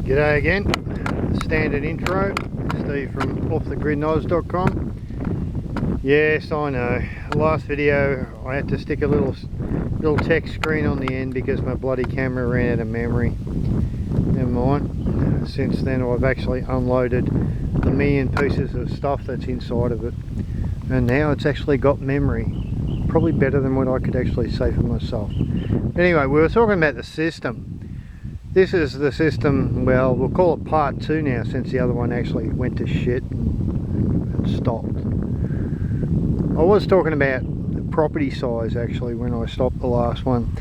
G'day again, standard intro, Steve from offthegridnoz.com. Yes, I know, last video I had to stick a little text screen on the end because my bloody camera ran out of memory. Never mind, since then I've actually unloaded the million pieces of stuff that's inside of it, and now it's actually got memory, probably better than what I could actually say for myself. But anyway, we were talking about the system. This is the system, well, we'll call it part 2 now, since the other one actually went to shit and stopped. I was talking about the property size actually when I stopped the last one.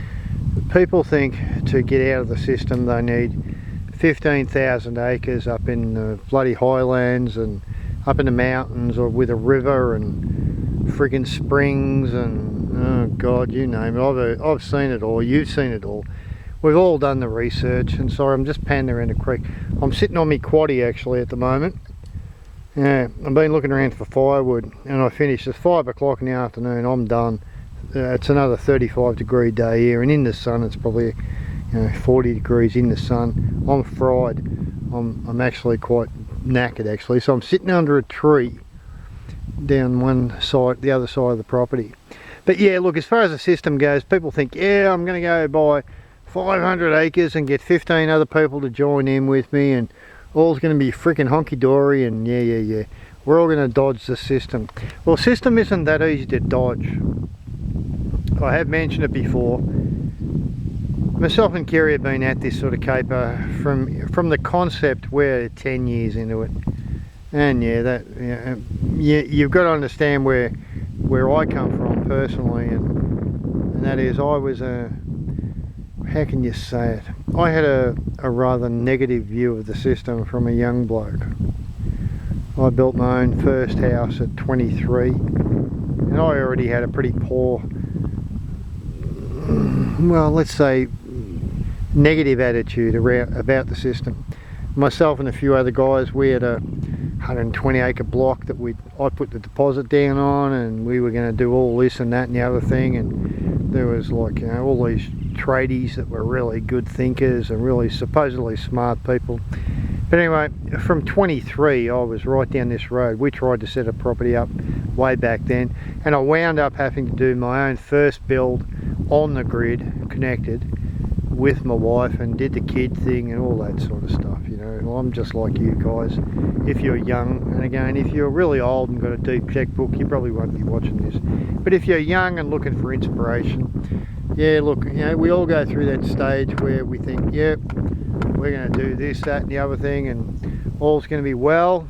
People think to get out of the system they need 15,000 acres up in the bloody highlands and up in the mountains, or with a river and friggin' springs and oh god, you name it. I've seen it all, you've seen it all. We've all done the research. And sorry, I'm just panning around the creek. I'm sitting on my quaddie actually at the moment. Yeah, I've been looking around for firewood and I finished. It's 5 o'clock in the afternoon. I'm done. It's another 35-degree day here, and in the sun it's probably 40 degrees in the sun. I'm fried. I'm actually quite knackered actually. So I'm sitting under a tree down one side, the other side of the property. But yeah, look, as far as the system goes, people think, yeah, I'm going to go buy 500 acres and get 15 other people to join in with me, and all's going to be freaking honky-dory, and yeah, we're all going to dodge the system. Well, system isn't that easy to dodge. I have mentioned it before. Myself and Kerry have been at this sort of caper from the concept. We're 10 years into it, and yeah, you've got to understand where I come from personally, and that is, I was a, how can you say it? I had a rather negative view of the system from a young bloke. I built my own first house at 23, and I already had a pretty poor, well, let's say, negative attitude about the system. Myself and a few other guys, we had a 120-acre block that I put the deposit down on, and we were going to do all this and that and the other thing, and there was like, all these tradies that were really good thinkers and really supposedly smart people. But anyway, from 23 I was right down this road. We tried to set a property up way back then, and I wound up having to do my own first build on the grid, connected with my wife, and did the kid thing and all that sort of stuff. I'm just like you guys. If you're young, and again, if you're really old and got a deep checkbook, you probably won't be watching this. But if you're young and looking for inspiration, yeah, look, we all go through that stage where we think, yeah, we're going to do this, that and the other thing, and all's going to be well.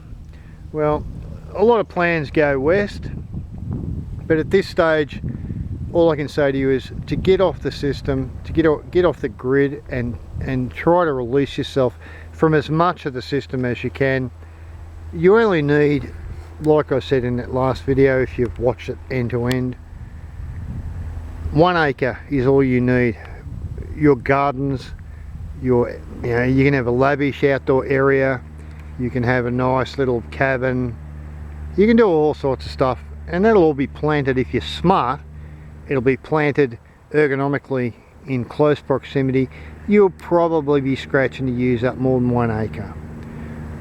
Well, a lot of plans go west, but at this stage, all I can say to you is to get off the system, to get off the grid, and try to release yourself from as much of the system as you can. You only need, like I said in that last video, if you've watched it end to end, 1 acre is all you need. Your gardens, you can have a lavish outdoor area, you can have a nice little cabin, you can do all sorts of stuff, and that'll all be planted. If you're smart, it'll be planted ergonomically in close proximity. You'll probably be scratching to use up more than 1 acre,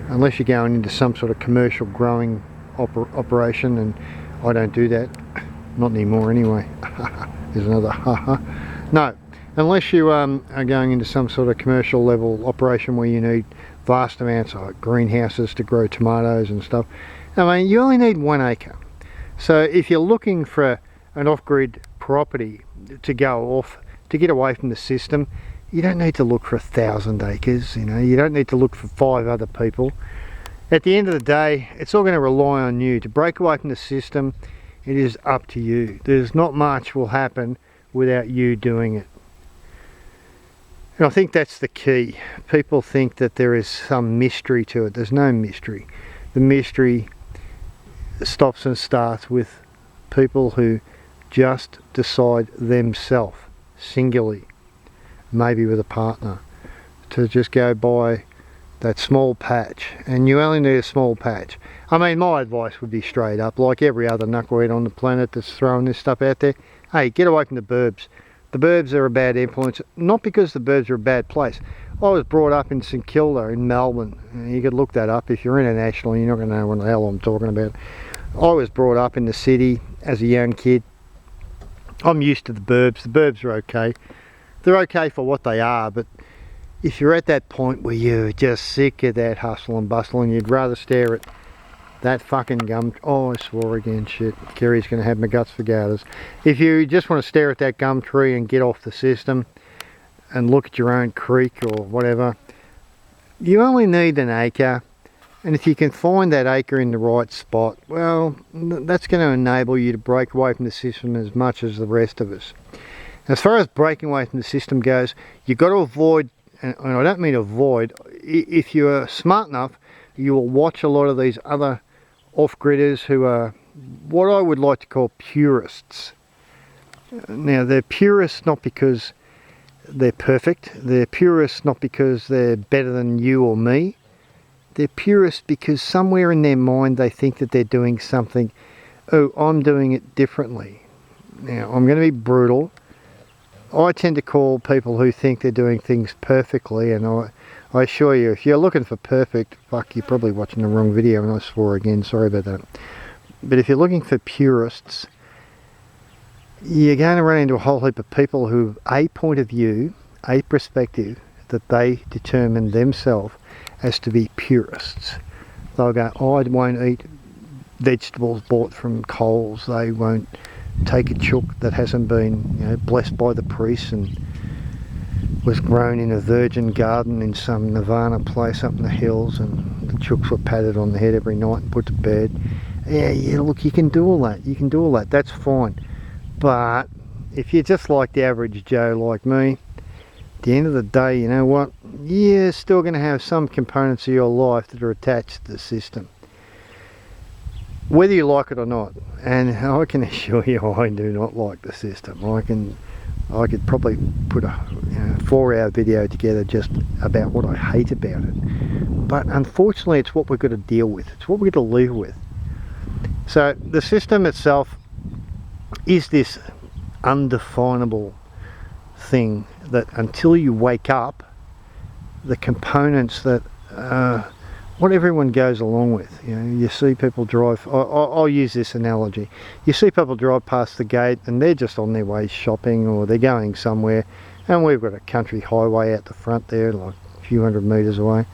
unless you're going into some sort of commercial growing operation, and I don't do that, not anymore anyway. There's another haha. No, unless you are going into some sort of commercial level operation where you need vast amounts of greenhouses to grow tomatoes and stuff. I mean, you only need 1 acre. So if you're looking for an off-grid property to go off, to get away from the system, you don't need to look for 1,000 acres. You don't need to look for 5 other people. At the end of the day, it's all going to rely on you to break away from the system. It is up to you. There's not much will happen without you doing it. And I think that's the key. People think that there is some mystery to it. There's no mystery. The mystery stops and starts with people who just decide themselves, singularly, maybe with a partner, to just go buy that small patch. And you only need a small patch. I mean, my advice would be straight up, like every other knucklehead on the planet that's throwing this stuff out there, hey, get away from the burbs. The burbs are a bad influence, not because the burbs are a bad place. I was brought up in St Kilda in Melbourne. You could look that up if you're international. You're not going to know what the hell I'm talking about. I was brought up in the city as a young kid. I'm used to the burbs. The burbs are okay. They're okay for what they are, but if you're at that point where you're just sick of that hustle and bustle and you'd rather stare at that fucking gum... Oh, I swore again, shit. Kerry's going to have my guts for garters. If you just want to stare at that gum tree and get off the system and look at your own creek or whatever, you only need an acre. And if you can find that acre in the right spot, well, that's going to enable you to break away from the system as much as the rest of us. As far as breaking away from the system goes, you've got to avoid, and I don't mean avoid, if you're smart enough, you will watch a lot of these other off-gridders who are what I would like to call purists. Now, they're purists not because they're perfect, they're purists not because they're better than you or me. They're purists because somewhere in their mind they think that they're doing something, oh, I'm doing it differently. Now, I'm going to be brutal. I tend to call people who think they're doing things perfectly, and I assure you, if you're looking for perfect, fuck, you're probably watching the wrong video, and I swore again, sorry about that. But if you're looking for purists, you're going to run into a whole heap of people who have a point of view, a perspective that they determine themselves as to be purists. They'll go, oh, I won't eat vegetables bought from Coles. They won't take a chook that hasn't been, you know, blessed by the priest and was grown in a virgin garden in some nirvana place up in the hills, and the chooks were patted on the head every night and put to bed. Yeah, look, you can do all that. You can do all that. That's fine. But if you're just like the average Joe like me, at the end of the day, you know what? You're still going to have some components of your life that are attached to the system, whether you like it or not. And I can assure you, I do not like the system. I could probably put a 4-hour video together just about what I hate about it. But unfortunately, it's what we've got to deal with. It's what we've got to live with. So the system itself is this undefinable thing that until you wake up, the components that what everyone goes along with. You know, you see people drive, I'll use this analogy. You see people drive past the gate and they're just on their way shopping, or they're going somewhere, and we've got a country highway out the front there, like a few hundred metres away.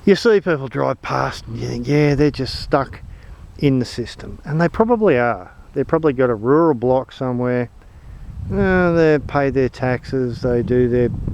You see people drive past and you think, yeah, they're just stuck in the system. And they probably are. They've probably got a rural block somewhere. They pay their taxes, they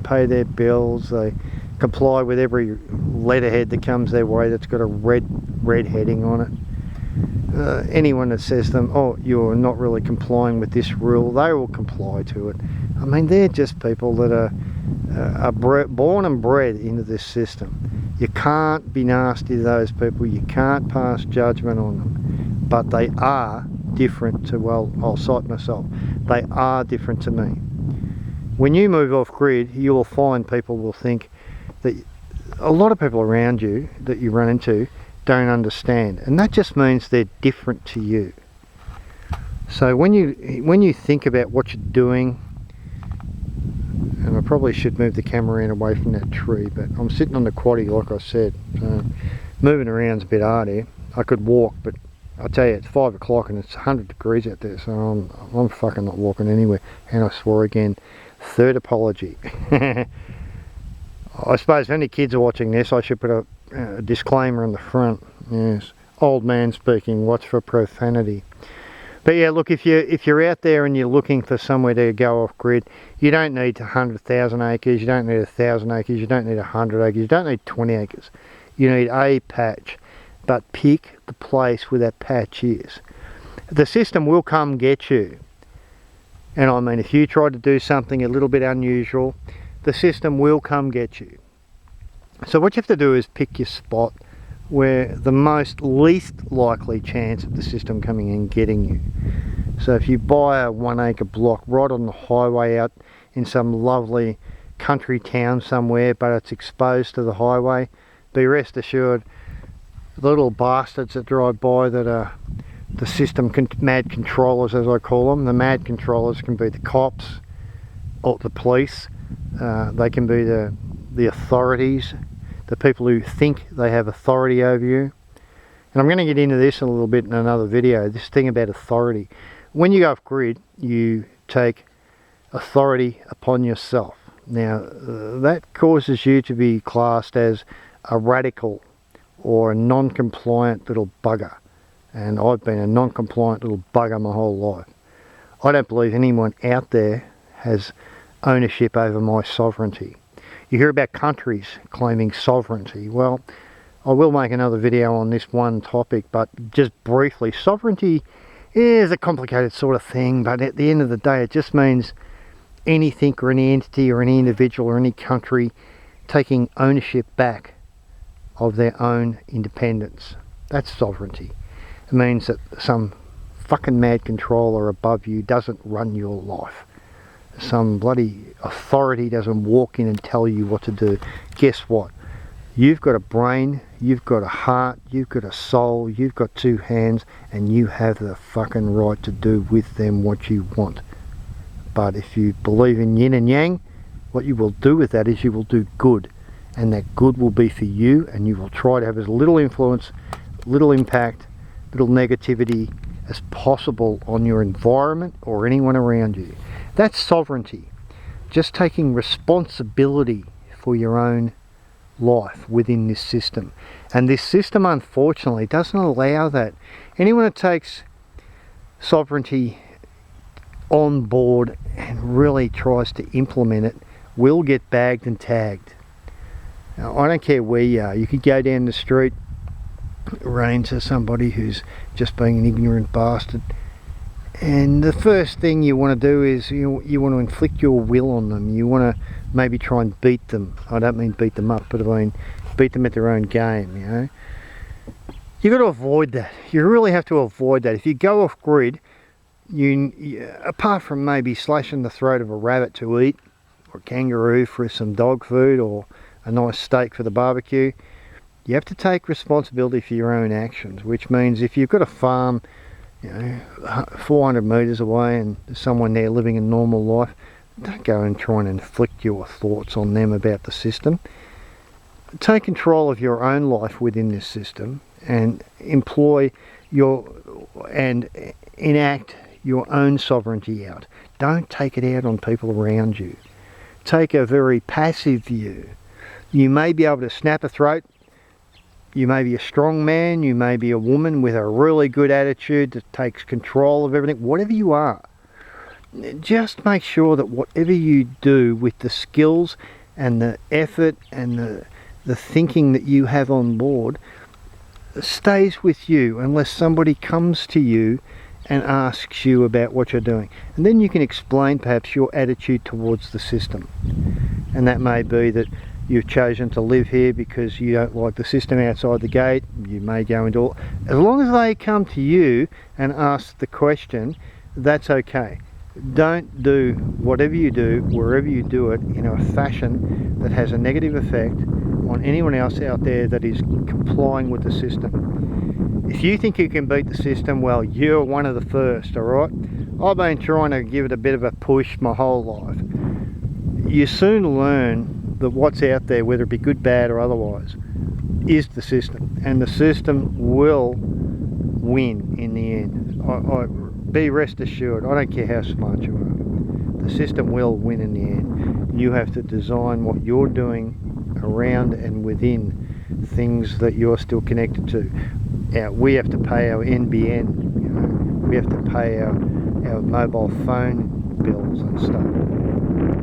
pay their bills, they comply with every letterhead that comes their way that's got a red heading on it. Anyone that says to them, oh, you're not really complying with this rule, they will comply to it. I mean, they're just people that are born and bred into this system. You can't be nasty to those people, you can't pass judgment on them, but they are different to, well, I'll cite myself, they are different to me. When you move off grid, you will find people will think that a lot of people around you that you run into don't understand, and that just means they're different to you. So when you think about what you're doing, and I probably should move the camera in away from that tree, but I'm sitting on the quaddie like I said, so moving around's a bit hard here. I could walk, but I'll tell you, it's 5 o'clock and it's 100 degrees out there, so I'm fucking not walking anywhere. And I swore again. Third apology. I suppose if any kids are watching this, I should put a disclaimer on the front. Yes, old man speaking, watch for profanity. But yeah, look, if you're out there and you're looking for somewhere to go off grid, you don't need 100,000 acres, you don't need 1,000 acres, you don't need 100 acres, you don't need 20 acres. You need a patch, but pick the place where that patch is. The system will come get you. And I mean, if you try to do something a little bit unusual, the system will come get you. So what you have to do is pick your spot where the least likely chance of the system coming and getting you. So if you buy a 1 acre block right on the highway out in some lovely country town somewhere, but it's exposed to the highway, be rest assured the little bastards that drive by that are the system mad controllers, as I call them. The mad controllers can be the cops or the police. They can be the the authorities, the people who think they have authority over you. And I'm going to get into this a little bit in another video, this thing about authority. When you go off grid, you take authority upon yourself. Now, that causes you to be classed as a radical or a non-compliant little bugger. And I've been a non-compliant little bugger my whole life. I don't believe anyone out there has ownership over my sovereignty. You hear about countries claiming sovereignty. Well, I will make another video on this one topic, but just briefly, sovereignty is a complicated sort of thing, but at the end of the day it just means anything or any entity or any individual or any country taking ownership back of their own independence. That's sovereignty. It means that some fucking mad controller above you doesn't run your life. Some bloody authority doesn't walk in and tell you what to do. Guess what? You've got a brain, you've got a heart, you've got a soul, you've got two hands, and you have the fucking right to do with them what you want. But if you believe in yin and yang, what you will do with that is you will do good. And that good will be for you, and you will try to have as little influence, little impact, little negativity as possible on your environment or anyone around you. That's sovereignty. Just taking responsibility for your own life within this system. And this system, unfortunately, doesn't allow that. Anyone that takes sovereignty on board and really tries to implement it will get bagged and tagged. Now, I don't care where you are. You could go down the street, run into somebody who's just being an ignorant bastard, and the first thing you want to do is you want to inflict your will on them. You want to maybe try and beat them. I don't mean beat them up, but I mean beat them at their own game, you know. You've got to avoid that. You really have to avoid that. If you go off grid, you apart from maybe slashing the throat of a rabbit to eat, or a kangaroo for some dog food, or a nice steak for the barbecue, you have to take responsibility for your own actions, which means if you've got a farm, you know, 400 metres away and there's someone there living a normal life, don't go and try and inflict your thoughts on them about the system. Take control of your own life within this system and enact your own sovereignty out. Don't take it out on people around you. Take a very passive view. You may be able to snap a throat. You may be a strong man, you may be a woman with a really good attitude that takes control of everything. Whatever you are, just make sure that whatever you do with the skills and the effort and the thinking that you have on board stays with you unless somebody comes to you and asks you about what you're doing. And then you can explain perhaps your attitude towards the system. And that may be that you've chosen to live here because you don't like the system outside the gate. You may go into all... As long as they come to you and ask the question, that's okay. Don't do whatever you do, wherever you do it, in a fashion that has a negative effect on anyone else out there that is complying with the system. If you think you can beat the system, well, you're one of the first, alright? I've been trying to give it a bit of a push my whole life. You soon learn that what's out there, whether it be good, bad or otherwise, is the system, and the system will win in the end. Be rest assured, I don't care how smart you are, the system will win in the end. You have to design what you're doing around and within things that you're still connected to. We have to pay our NBN, you know, we have to pay our mobile phone bills and stuff,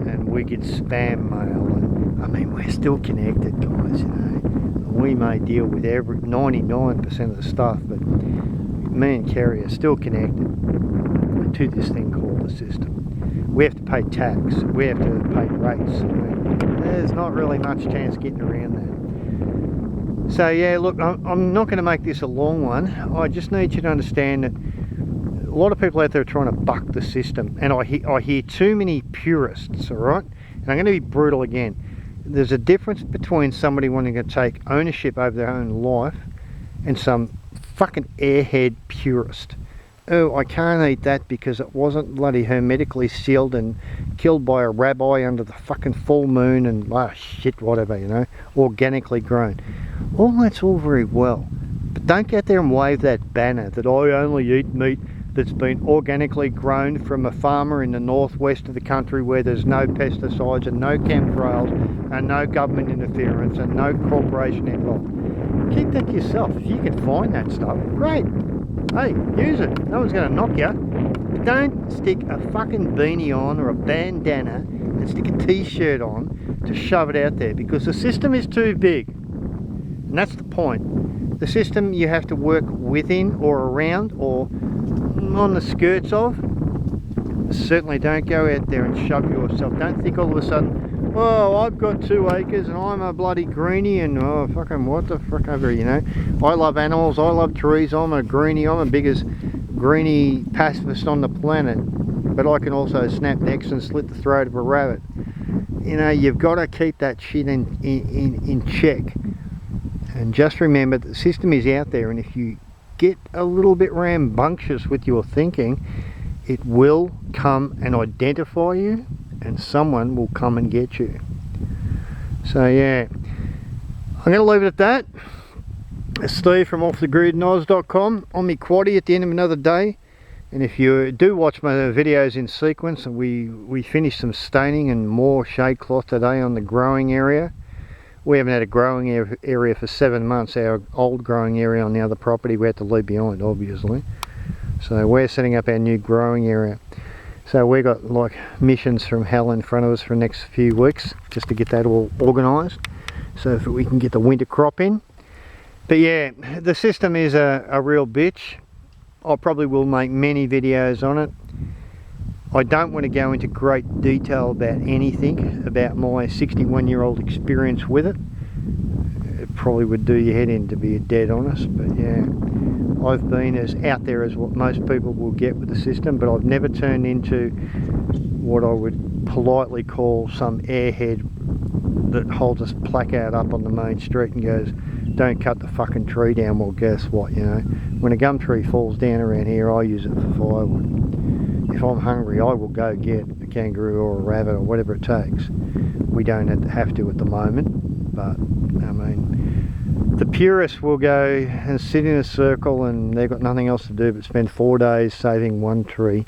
and we get spam mail, and I mean, we're still connected, guys, you know. We may deal with 99% of the stuff, but me and Kerry are still connected to this thing called the system. We have to pay tax, we have to pay rates. There's not really much chance getting around that. So yeah, look, I'm not going to make this a long one. I just need you to understand that a lot of people out there are trying to buck the system, and I hear too many purists, alright? And I'm going to be brutal again. There's a difference between somebody wanting to take ownership over their own life and some fucking airhead purist oh, I can't eat that because it wasn't bloody hermetically sealed and killed by a rabbi under the fucking full moon and shit, whatever, you know, organically grown. All that's all very well, but don't get there and wave that banner that I only eat meat that's been organically grown from a farmer in the northwest of the country where there's no pesticides and no chemtrails and no government interference and no corporation involved. Keep that to yourself. If you can find that stuff, great. Hey, use it. No one's going to knock you. But don't stick a fucking beanie on or a bandana and stick a t-shirt on to shove it out there, because the system is too big. And that's the point. The system you have to work within or around or on the skirts of. Certainly don't go out there and shove yourself. Don't think all of a sudden, oh, I've got 2 acres and I'm a bloody greenie and oh fucking what the fuck ever, you know. I love animals, I love trees, I'm a greenie, I'm the biggest greenie pacifist on the planet, but I can also snap necks and slit the throat of a rabbit. You know, you've got to keep that shit in check. And just remember that the system is out there, and if you get a little bit rambunctious with your thinking, it will come and identify you, and someone will come and get you. So yeah, I'm going to leave it at that. It's Steve from offthegridnoz.com on me quaddie at the end of another day. And if you do watch my videos in sequence, and we finished some staining and more shade cloth today on the growing area. We haven't had a growing area for 7 months. Our old growing area on the other property we had to leave behind, obviously. So we're setting up our new growing area. So we've got like missions from hell in front of us for the next few weeks just to get that all organised so that we can get the winter crop in. But yeah, the system is a real bitch. I probably will make many videos on it. I don't want to go into great detail about anything about my 61-year-old experience with it. It probably would do your head in, to be dead honest, but yeah, I've been as out there as what most people will get with the system, but I've never turned into what I would politely call some airhead that holds a placard up on the main street and goes, don't cut the fucking tree down. Well, guess what, you know, when a gum tree falls down around here, I use it for firewood. If I'm hungry, I will go get a kangaroo or a rabbit or whatever it takes. We don't have to at the moment, but I mean, the purists will go and sit in a circle and they've got nothing else to do but spend 4 days saving one tree.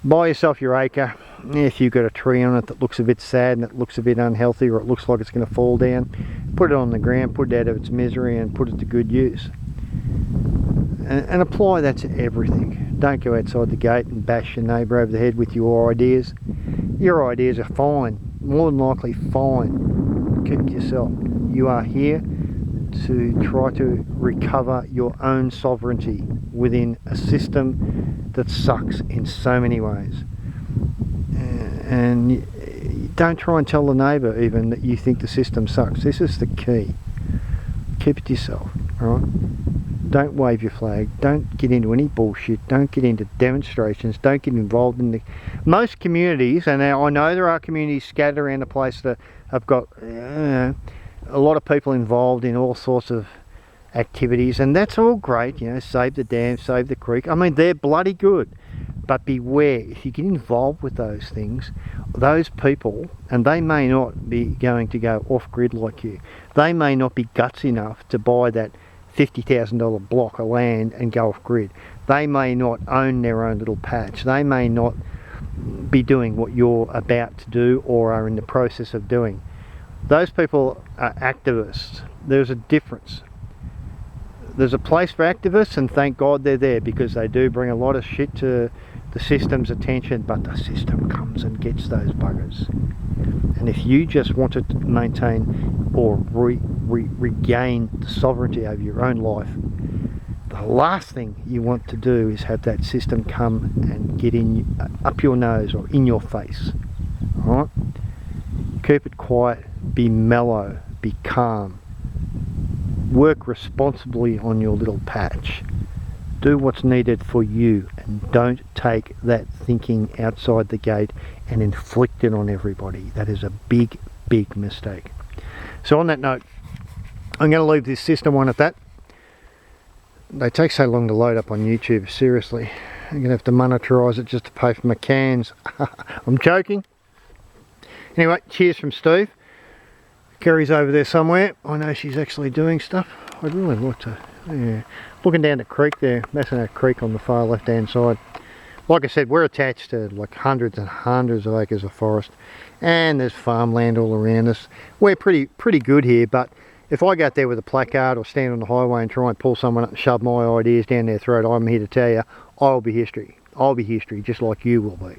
Buy yourself your acre. If you've got a tree on it that looks a bit sad and it looks a bit unhealthy, or it looks like it's going to fall down, put it on the ground, put it out of its misery and put it to good use. And apply that to everything. Don't go outside the gate and bash your neighbour over the head with your ideas. Your ideas are fine, more than likely fine. Keep it to yourself. You are here to try to recover your own sovereignty within a system that sucks in so many ways. And don't try and tell the neighbour even that you think the system sucks. This is the key. Keep it to yourself, alright? Don't wave your flag. Don't get into any bullshit. Don't get into demonstrations. Don't get involved in the... Most communities, and I know there are communities scattered around the place that have got a lot of people involved in all sorts of activities, and that's all great, you know, save the dam, save the creek. I mean, they're bloody good. But beware, if you get involved with those things, those people, and they may not be going to go off-grid like you, they may not be guts enough to buy that $50,000 block of land and go off-grid. They may not own their own little patch. They may not be doing what you're about to do or are in the process of doing. Those people are activists. There's a difference. There's a place for activists, and thank God they're there, because they do bring a lot of shit to the system's attention, but the system comes and gets those buggers. And if you just want to maintain or regain the sovereignty over your own life, the last thing you want to do is have that system come and get in up your nose or in your face. Alright? Keep it quiet, be mellow, be calm. Work responsibly on your little patch. Do what's needed for you, and don't take that thinking outside the gate and inflict it on everybody. That is a big, big mistake. So on that note, I'm going to leave this system one at that. they take so long to load up on YouTube, seriously. I'm gonna have to monetize it just to pay for my cans. I'm joking. Anyway, cheers from Steve. Kerry's over there somewhere. I know she's actually doing stuff. I'd really like to, yeah. Looking down the creek there, that's a creek on the far left hand side. Like I said, we're attached to like hundreds and hundreds of acres of forest, and there's farmland all around us. We're pretty good here, but if I go out there with a placard or stand on the highway and try and pull someone up and shove my ideas down their throat, I'm here to tell you, I'll be history. I'll be history, just like you will be.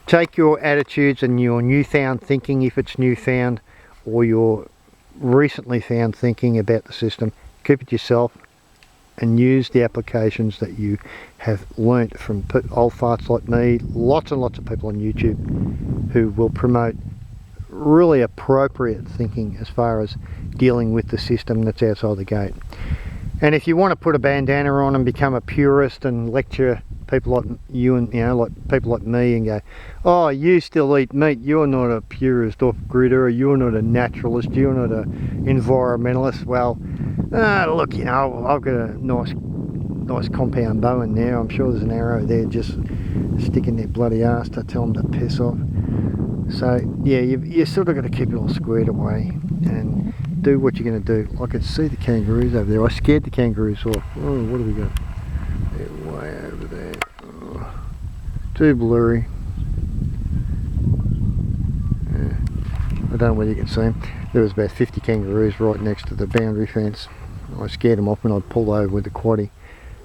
Take your attitudes and your newfound thinking, if it's newfound, or your recently found thinking about the system, keep it yourself and use the applications that you have learnt from old farts like me, lots and lots of people on YouTube who will promote really appropriate thinking as far as dealing with the system that's outside the gate. And if you want to put a bandana on and become a purist and lecture people like you and like people like me and go, oh, you still eat meat, you're not a purist off gridder, you're not a naturalist, you're not a environmentalist. Well, look, I've got a nice compound bow in there. I'm sure there's an arrow there just sticking their bloody ass to tell them to piss off. So yeah, you sort of got to keep it all squared away and do what you're going to do. I can see the kangaroos over there. I scared the kangaroos off. Oh, what have we got? They're way over there. Oh, too blurry. Yeah. I don't know whether you can see them. There was about 50 kangaroos right next to the boundary fence. I scared them off when I pulled over with the quaddie.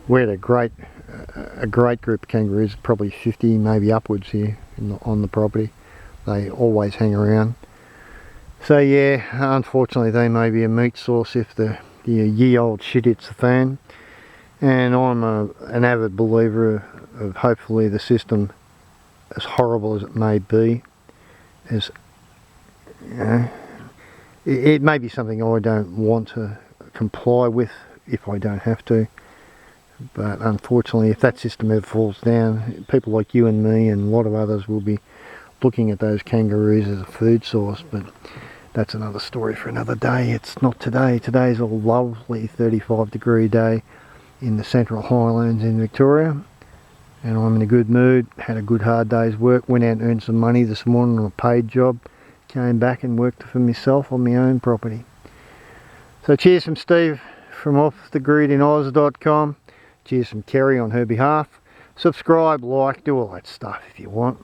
We had a great group of kangaroos, probably 50, maybe upwards here on the property. They always hang around. So yeah, unfortunately they may be a meat source if the ye old shit hits the fan. And I'm an avid believer of hopefully the system, as horrible as it may be, as it may be something I don't want to comply with if I don't have to. But unfortunately, if that system ever falls down, people like you and me and a lot of others will be looking at those kangaroos as a food source. But that's another story for another day. It's not today. Today's a lovely 35-degree day in the Central Highlands in Victoria, and I'm in a good mood. Had a good hard day's work, went out and earned some money this morning on a paid job, came back and worked for myself on my own property. So cheers from Steve from offthegridinoz.com. Cheers from Kerry on her behalf. Subscribe, like, do all that stuff if you want.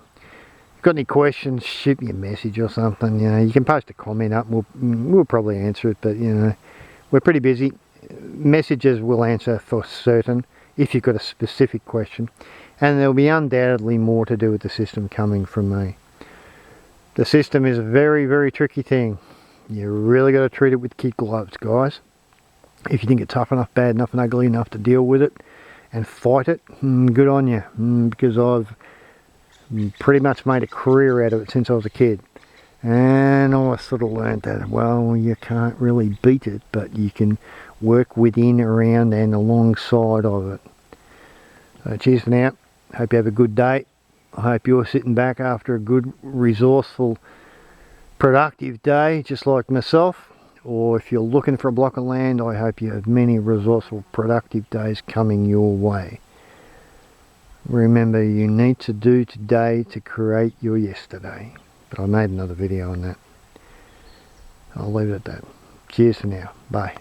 Got any questions, shoot me a message or something. You can post a comment up and we'll probably answer it, but we're pretty busy. Messages will answer for certain if you've got a specific question, and there'll be undoubtedly more to do with the system coming from me. The system is a very, very tricky thing. You really got to treat it with kid gloves, guys. If you think it's tough enough, bad enough and ugly enough to deal with it and fight it, good on you, because I've pretty much made a career out of it since I was a kid. And I sort of learned that, well, you can't really beat it, but you can work within, around and alongside of it. So cheers for now. Hope you have a good day. I hope you're sitting back after a good, resourceful, productive day, just like myself. Or if you're looking for a block of land, I hope you have many resourceful, productive days coming your way. Remember, you need to do today to create your yesterday. But I made another video on that. I'll leave it at that. Cheers for now. Bye.